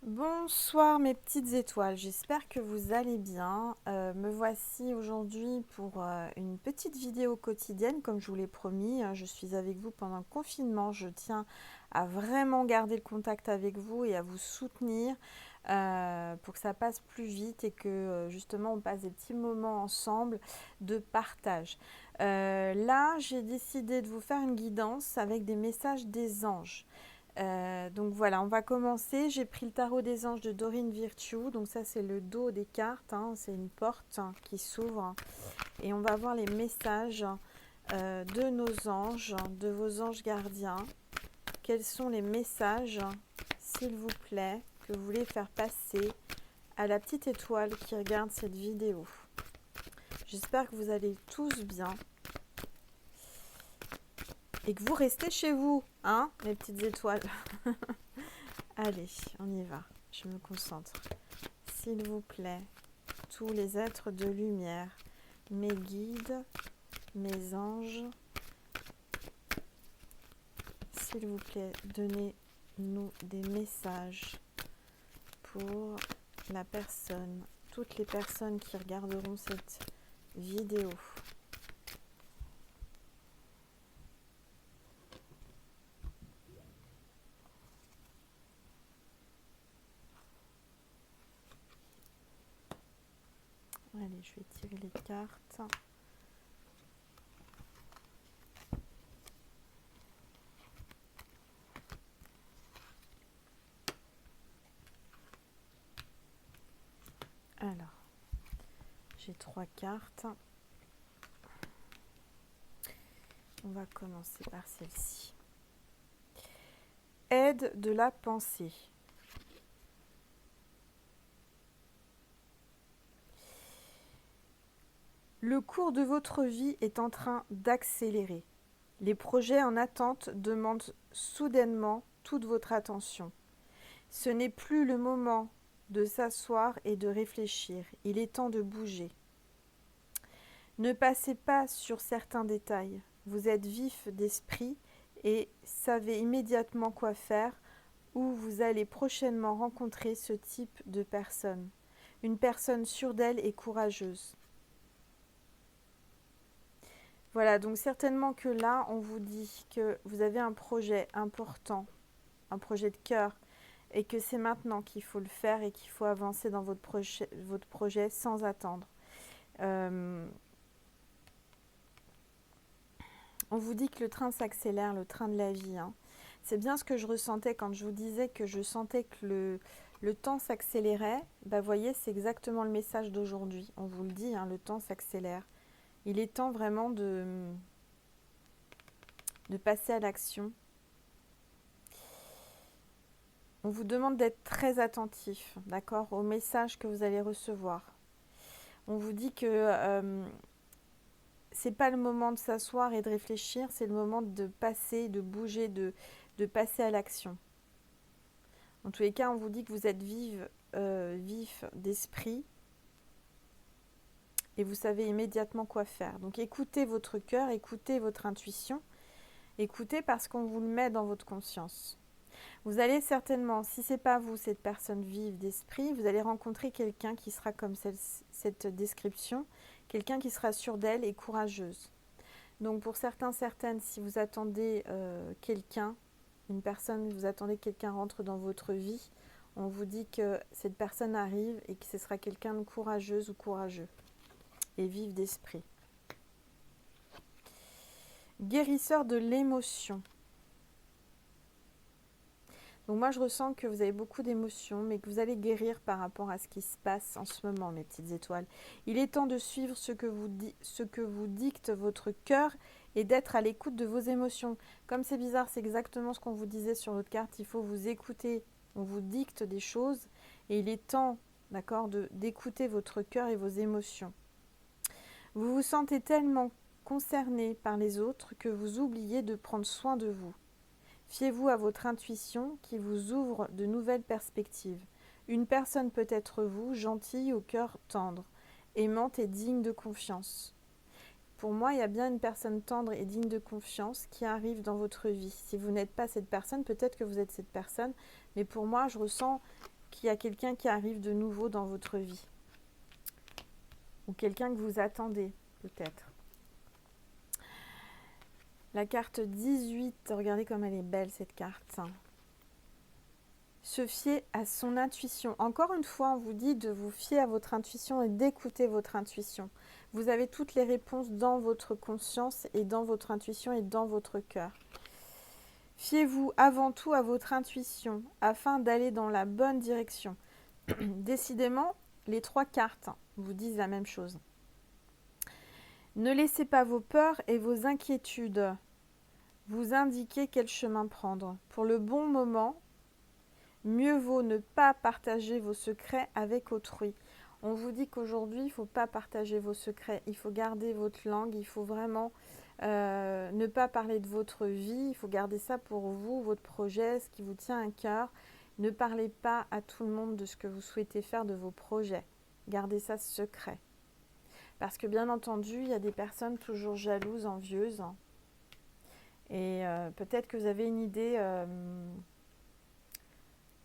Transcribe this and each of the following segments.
Bonsoir mes petites étoiles, j'espère que vous allez bien. Me voici aujourd'hui pour une petite vidéo quotidienne comme je vous l'ai promis. Je suis avec vous pendant le confinement, je tiens à vraiment garder le contact avec vous et à vous soutenir pour que ça passe plus vite et que justement on passe des petits moments ensemble de partage. Là j'ai décidé de vous faire une guidance avec des messages des anges. Donc voilà, on va commencer. J'ai pris le tarot des anges de Dorine Virtue. Donc ça, c'est le dos des cartes, hein. C'est une porte qui s'ouvre. Et on va voir les messages de nos anges, de vos anges gardiens. Quels sont les messages, s'il vous plaît, que vous voulez faire passer à la petite étoile qui regarde cette vidéo. J'espère que vous allez tous bien. Et que vous restez chez vous, hein, mes petites étoiles. Allez, on y va. Je me concentre. S'il vous plaît, tous les êtres de lumière, mes guides, mes anges, s'il vous plaît, donnez-nous des messages pour la personne, toutes les personnes qui regarderont cette vidéo. Allez, je vais tirer les cartes. Alors, j'ai 3 cartes. On va commencer par celle-ci. Aide de la pensée. Le cours de votre vie est en train d'accélérer. Les projets en attente demandent soudainement toute votre attention. Ce n'est plus le moment de s'asseoir et de réfléchir. Il est temps de bouger. Ne passez pas sur certains détails. Vous êtes vif d'esprit et savez immédiatement quoi faire ou vous allez prochainement rencontrer ce type de personne. Une personne sûre d'elle et courageuse. Voilà, donc certainement que là, on vous dit que vous avez un projet important, un projet de cœur, et que c'est maintenant qu'il faut le faire et qu'il faut avancer dans votre projet sans attendre. On vous dit que le train s'accélère, le train de la vie. Hein. C'est bien ce que je ressentais quand je vous disais que je sentais que le temps s'accélérait. Bah, voyez, c'est exactement le message d'aujourd'hui. On vous le dit, hein, le temps s'accélère. Il est temps vraiment de passer à l'action. On vous demande d'être très attentif, d'accord, aux messages que vous allez recevoir. On vous dit que c'est pas le moment de s'asseoir et de réfléchir, c'est le moment de passer, de bouger, de passer à l'action. En tous les cas, on vous dit que vous êtes vif d'esprit et vous savez immédiatement quoi faire. Donc écoutez votre cœur, écoutez votre intuition, écoutez parce qu'on vous le met dans votre conscience. Vous allez certainement, si ce n'est pas vous, cette personne vive d'esprit, vous allez rencontrer quelqu'un qui sera comme cette description, quelqu'un qui sera sûr d'elle et courageuse. Donc pour certains, certaines, si vous attendez quelqu'un, une personne, vous attendez que quelqu'un rentre dans votre vie, on vous dit que cette personne arrive et que ce sera quelqu'un de courageuse ou courageux et vive d'esprit. Guérisseur de l'émotion. Donc moi je ressens que vous avez beaucoup d'émotions, mais que vous allez guérir par rapport à ce qui se passe en ce moment, mes petites étoiles. Il est temps de suivre ce que vous dicte votre cœur et d'être à l'écoute de vos émotions. Comme c'est bizarre, c'est exactement ce qu'on vous disait sur l'autre carte. Il faut vous écouter. On vous dicte des choses et il est temps, d'accord, d'écouter votre cœur et vos émotions. Vous vous sentez tellement concerné par les autres que vous oubliez de prendre soin de vous. Fiez-vous à votre intuition qui vous ouvre de nouvelles perspectives. Une personne peut être vous, gentille, au cœur tendre, aimante et digne de confiance. Pour moi, il y a bien une personne tendre et digne de confiance qui arrive dans votre vie. Si vous n'êtes pas cette personne, peut-être que vous êtes cette personne, mais pour moi, je ressens qu'il y a quelqu'un qui arrive de nouveau dans votre vie. Ou quelqu'un que vous attendez, peut-être. La carte 18, regardez comme elle est belle cette carte. Se fier à son intuition. Encore une fois, on vous dit de vous fier à votre intuition et d'écouter votre intuition. Vous avez toutes les réponses dans votre conscience et dans votre intuition et dans votre cœur. Fiez-vous avant tout à votre intuition afin d'aller dans la bonne direction. Décidément, les 3 cartes vous disent la même chose. Ne laissez pas vos peurs et vos inquiétudes vous indiquer quel chemin prendre. Pour le bon moment, mieux vaut ne pas partager vos secrets avec autrui. On vous dit qu'aujourd'hui, il ne faut pas partager vos secrets. Il faut garder votre langue. Il faut vraiment ne pas parler de votre vie. Il faut garder ça pour vous, votre projet, ce qui vous tient à cœur. Ne parlez pas à tout le monde de ce que vous souhaitez faire de vos projets. Gardez ça secret. Parce que bien entendu, il y a des personnes toujours jalouses, envieuses. Et peut-être que vous avez une idée...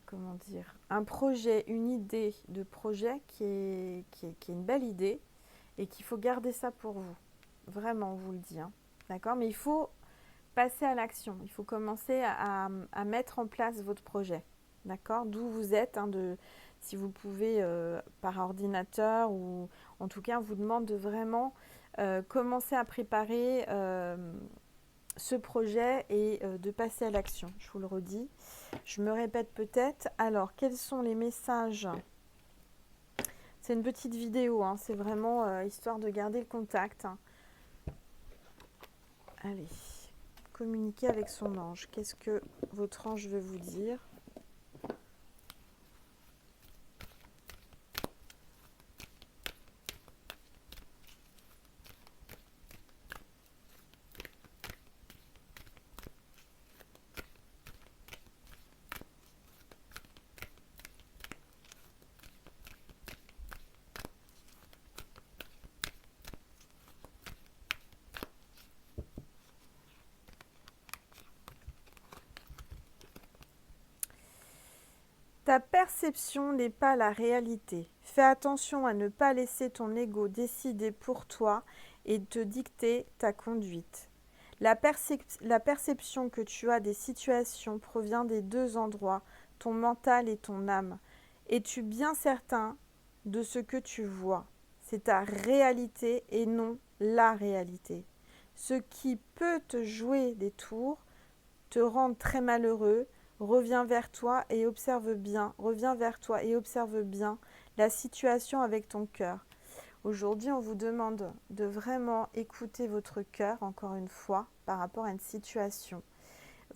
comment dire, un projet, une idée de projet qui est une belle idée et qu'il faut garder ça pour vous. Vraiment, on vous le dit. Hein. D'accord ? Mais il faut passer à l'action. Il faut commencer à mettre en place votre projet. D'accord ? D'où vous êtes, hein, si vous pouvez par ordinateur ou en tout cas, on vous demande de vraiment commencer à préparer ce projet et de passer à l'action. Je vous le redis. Je me répète peut-être. Alors, quels sont les messages? C'est une petite vidéo, hein, c'est vraiment histoire de garder le contact. Allez, communiquer avec son ange. Qu'est-ce que votre ange veut vous dire? Ta perception n'est pas la réalité. Fais attention à ne pas laisser ton ego décider pour toi et te dicter ta conduite. La perception que tu as des situations provient des 2 endroits, ton mental et ton âme. Es-tu bien certain de ce que tu vois? C'est ta réalité et non la réalité. Ce qui peut te jouer des tours, te rendre très malheureux, reviens vers toi et observe bien la situation avec ton cœur. Aujourd'hui, on vous demande de vraiment écouter votre cœur, encore une fois, par rapport à une situation.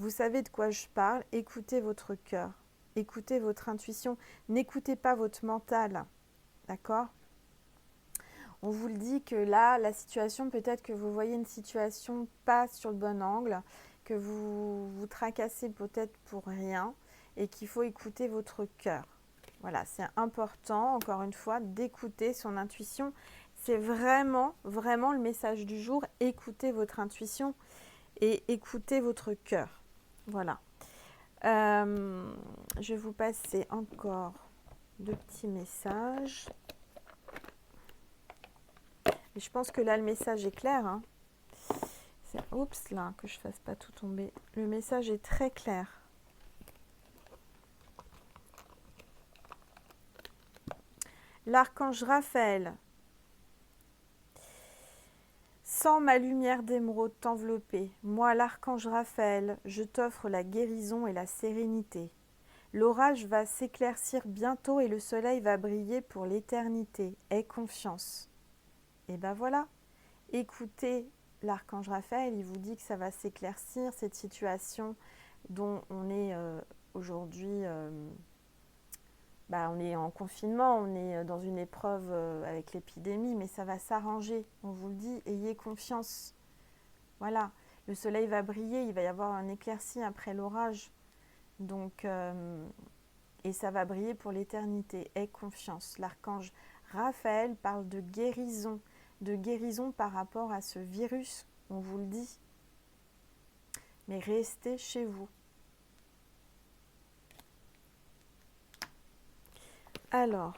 Vous savez de quoi je parle, écoutez votre cœur, écoutez votre intuition, n'écoutez pas votre mental, d'accord ? On vous le dit que là, la situation, peut-être que vous voyez une situation pas sur le bon angle, que vous vous tracassez peut-être pour rien et qu'il faut écouter votre cœur. Voilà, c'est important, encore une fois, d'écouter son intuition. C'est vraiment, vraiment le message du jour. Écoutez votre intuition et écoutez votre cœur. Voilà. Je vais vous passer encore 2 petits messages. Et je pense que là, le message est clair. Hein. Oups, là, que je ne fasse pas tout tomber. Le message est très clair. L'archange Raphaël. Sens ma lumière d'émeraude t'envelopper. Moi, l'archange Raphaël, je t'offre la guérison et la sérénité. L'orage va s'éclaircir bientôt et le soleil va briller pour l'éternité. Aie confiance. Et ben voilà. Écoutez l'archange Raphaël, il vous dit que ça va s'éclaircir, cette situation dont on est aujourd'hui, on est en confinement, on est dans une épreuve avec l'épidémie, mais ça va s'arranger, on vous le dit, ayez confiance. Voilà, le soleil va briller, il va y avoir un éclairci après l'orage, donc, et ça va briller pour l'éternité, aie confiance. L'archange Raphaël parle de guérison par rapport à ce virus, on vous le dit. Mais restez chez vous. Alors,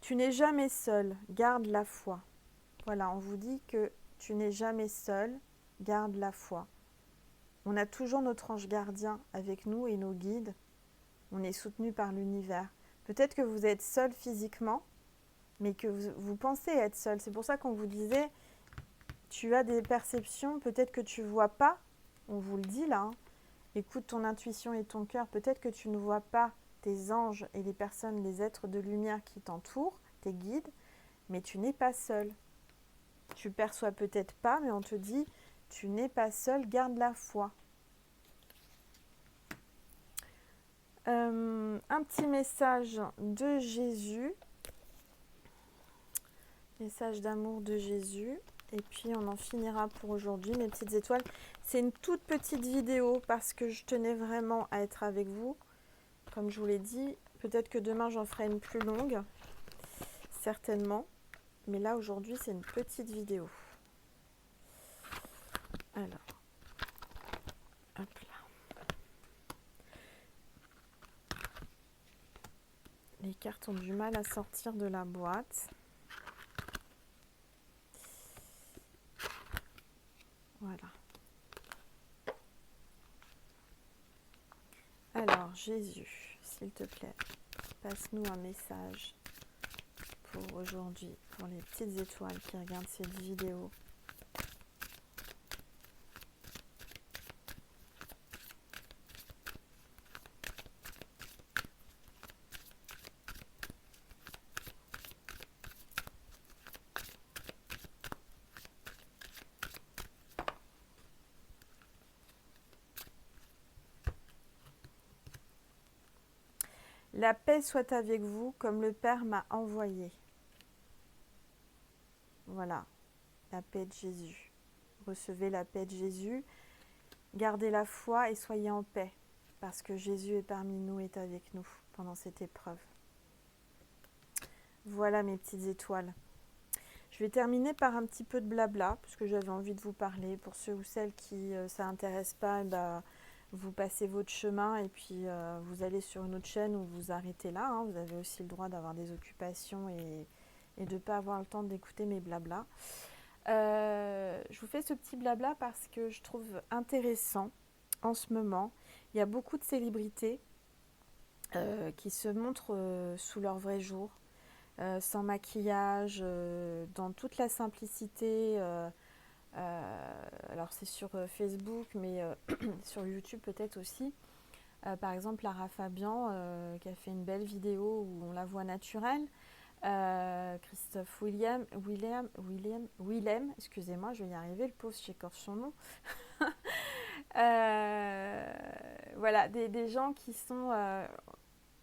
tu n'es jamais seul, garde la foi. Voilà, on vous dit que tu n'es jamais seul, garde la foi. On a toujours notre ange gardien avec nous et nos guides. On est soutenu par l'univers. Peut-être que vous êtes seul physiquement, mais que vous pensez être seul. C'est pour ça qu'on vous disait, tu as des perceptions, peut-être que tu ne vois pas, on vous le dit là, hein. Écoute ton intuition et ton cœur, peut-être que tu ne vois pas tes anges et les personnes, les êtres de lumière qui t'entourent, tes guides, mais tu n'es pas seul. Tu perçois peut-être pas, mais on te dit, tu n'es pas seul, garde la foi. Un petit message de Jésus, message d'amour de Jésus, et puis on en finira pour aujourd'hui, mes petites étoiles. C'est une toute petite vidéo parce que je tenais vraiment à être avec vous. Comme je vous l'ai dit, peut-être que demain j'en ferai une plus longue, certainement. Mais là aujourd'hui c'est une petite vidéo. Alors, hop là. Les cartes ont du mal à sortir de la boîte. Voilà. Alors, Jésus, s'il te plaît, passe-nous un message pour aujourd'hui, pour les petites étoiles qui regardent cette vidéo. La paix soit avec vous comme le Père m'a envoyé. Voilà, la paix de Jésus. Recevez la paix de Jésus. Gardez la foi et soyez en paix, parce que Jésus est parmi nous, est avec nous pendant cette épreuve. Voilà mes petites étoiles. Je vais terminer par un petit peu de blabla, parce que j'avais envie de vous parler. Pour ceux ou celles qui ça n'intéresse pas, vous passez votre chemin et puis vous allez sur une autre chaîne ou vous arrêtez là. Hein. Vous avez aussi le droit d'avoir des occupations et de ne pas avoir le temps d'écouter mes blabla. Je vous fais ce petit blabla parce que je trouve intéressant en ce moment. Il y a beaucoup de célébrités qui se montrent sous leur vrai jour, sans maquillage, dans toute la simplicité. Alors c'est sur Facebook, mais sur YouTube peut-être aussi. Par exemple, Lara Fabian qui a fait une belle vidéo où on la voit naturelle. Christophe Willem, excusez-moi, je vais y arriver, le pauvre, j'écorche son nom. Voilà, des gens qui sont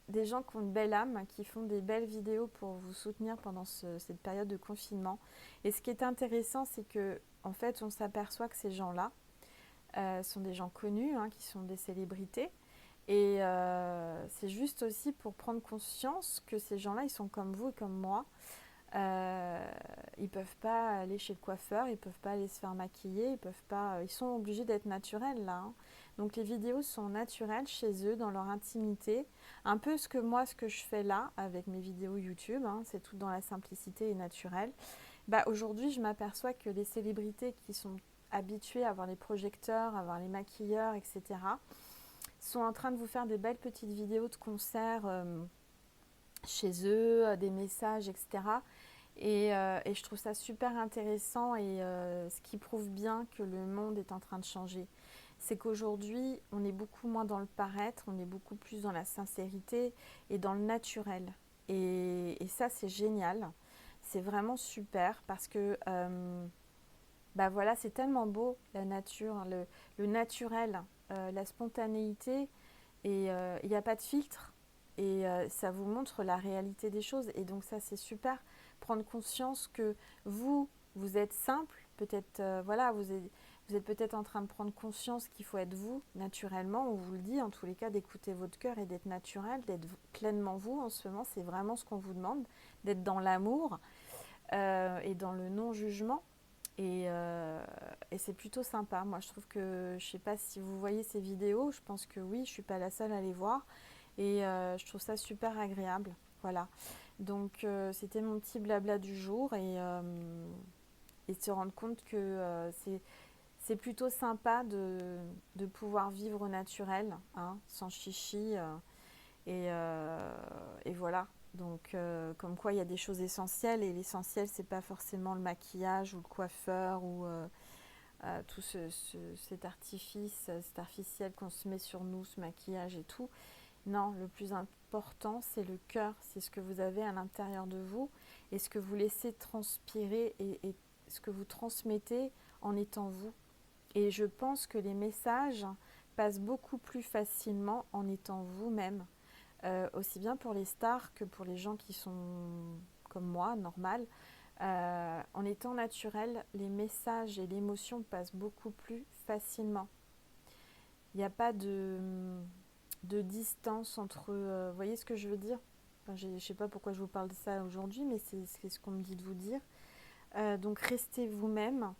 des gens qui ont une belle âme, qui font des belles vidéos pour vous soutenir pendant cette période de confinement. Et ce qui est intéressant, c'est que en fait, on s'aperçoit que ces gens-là sont des gens connus, hein, qui sont des célébrités. Et c'est juste aussi pour prendre conscience que ces gens-là, ils sont comme vous et comme moi. Ils peuvent pas aller chez le coiffeur, ils peuvent pas aller se faire maquiller, ils sont obligés d'être naturels là. Hein. Donc les vidéos sont naturelles chez eux, dans leur intimité. Un peu ce que je fais là avec mes vidéos YouTube, hein, c'est tout dans la simplicité et naturel. Aujourd'hui, je m'aperçois que les célébrités qui sont habituées à avoir les projecteurs, à avoir les maquilleurs, etc., sont en train de vous faire des belles petites vidéos de concerts chez eux, des messages, etc. Et je trouve ça super intéressant et ce qui prouve bien que le monde est en train de changer. C'est qu'aujourd'hui, on est beaucoup moins dans le paraître, on est beaucoup plus dans la sincérité et dans le naturel. Et ça, c'est génial. C'est vraiment super parce que voilà, c'est tellement beau, la nature, le naturel, la spontanéité. Et il n'y a pas de filtre. Et ça vous montre la réalité des choses. Et donc ça, c'est super. Prendre conscience que vous êtes simple. Peut-être, vous êtes peut-être en train de prendre conscience qu'il faut être vous, naturellement. On vous le dit, en tous les cas, d'écouter votre cœur et d'être naturel, d'être pleinement vous. En ce moment, c'est vraiment ce qu'on vous demande. D'être dans l'amour et dans le non-jugement. Et c'est plutôt sympa. Moi, je trouve que, je sais pas si vous voyez ces vidéos, je pense que oui, je suis pas la seule à les voir. Et je trouve ça super agréable. Voilà. Donc, c'était mon petit blabla du jour et se rendre compte que c'est plutôt sympa de pouvoir vivre au naturel, hein, sans chichi. Et voilà. Donc, comme quoi il y a des choses essentielles, et l'essentiel, c'est pas forcément le maquillage ou le coiffeur ou tout cet artifice, cet artificiel qu'on se met sur nous, ce maquillage et tout. Non, le plus important, c'est le cœur, c'est ce que vous avez à l'intérieur de vous et ce que vous laissez transpirer et ce que vous transmettez en étant vous. Et je pense que les messages passent beaucoup plus facilement en étant vous-même, aussi bien pour les stars que pour les gens qui sont comme moi, normal. En étant naturel, les messages et l'émotion passent beaucoup plus facilement. Il n'y a pas de distance entre... vous voyez ce que je veux dire? Enfin, je ne sais pas pourquoi je vous parle de ça aujourd'hui, mais c'est ce qu'on me dit de vous dire. Donc restez vous-même,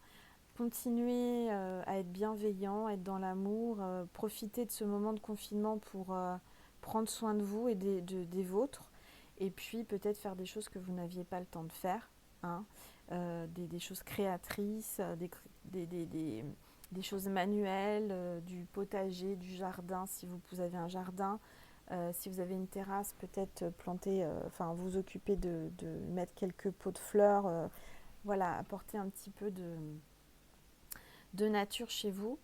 continuez à être bienveillant, être dans l'amour, profitez de ce moment de confinement pour prendre soin de vous et des vôtres, et puis peut-être faire des choses que vous n'aviez pas le temps de faire, hein. Des choses créatrices, des choses manuelles, du potager, du jardin si vous avez un jardin. Si vous avez une terrasse, peut-être planter, enfin vous occuper de mettre quelques pots de fleurs, voilà, apporter un petit peu de nature chez vous.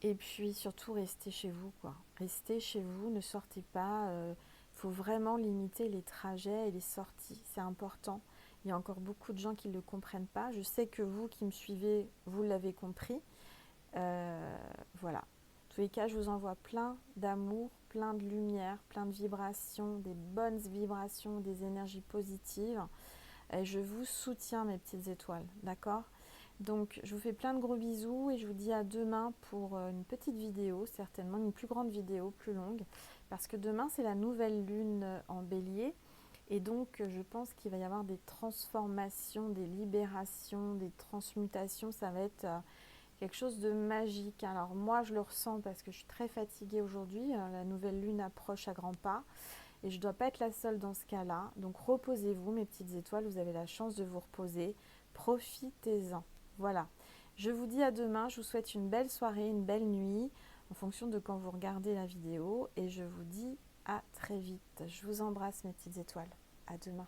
Et puis surtout, restez chez vous, quoi. Restez chez vous, ne sortez pas. Faut vraiment limiter les trajets et les sorties, c'est important. Il y a encore beaucoup de gens qui ne le comprennent pas. Je sais que vous qui me suivez, vous l'avez compris. Voilà. En tous les cas, je vous envoie plein d'amour, plein de lumière, plein de vibrations, des bonnes vibrations, des énergies positives. Et je vous soutiens, mes petites étoiles, d'accord? Donc, je vous fais plein de gros bisous et je vous dis à demain pour une petite vidéo, certainement une plus grande vidéo, plus longue, parce que demain, c'est la nouvelle lune en bélier. Et donc, je pense qu'il va y avoir des transformations, des libérations, des transmutations. Ça va être quelque chose de magique. Alors, moi, je le ressens parce que je suis très fatiguée aujourd'hui. La nouvelle lune approche à grands pas. Et je ne dois pas être la seule dans ce cas-là. Donc reposez-vous, mes petites étoiles, vous avez la chance de vous reposer. Profitez-en. Voilà. Je vous dis à demain, je vous souhaite une belle soirée, une belle nuit, en fonction de quand vous regardez la vidéo. Et je vous dis à très vite. Je vous embrasse, mes petites étoiles. À demain.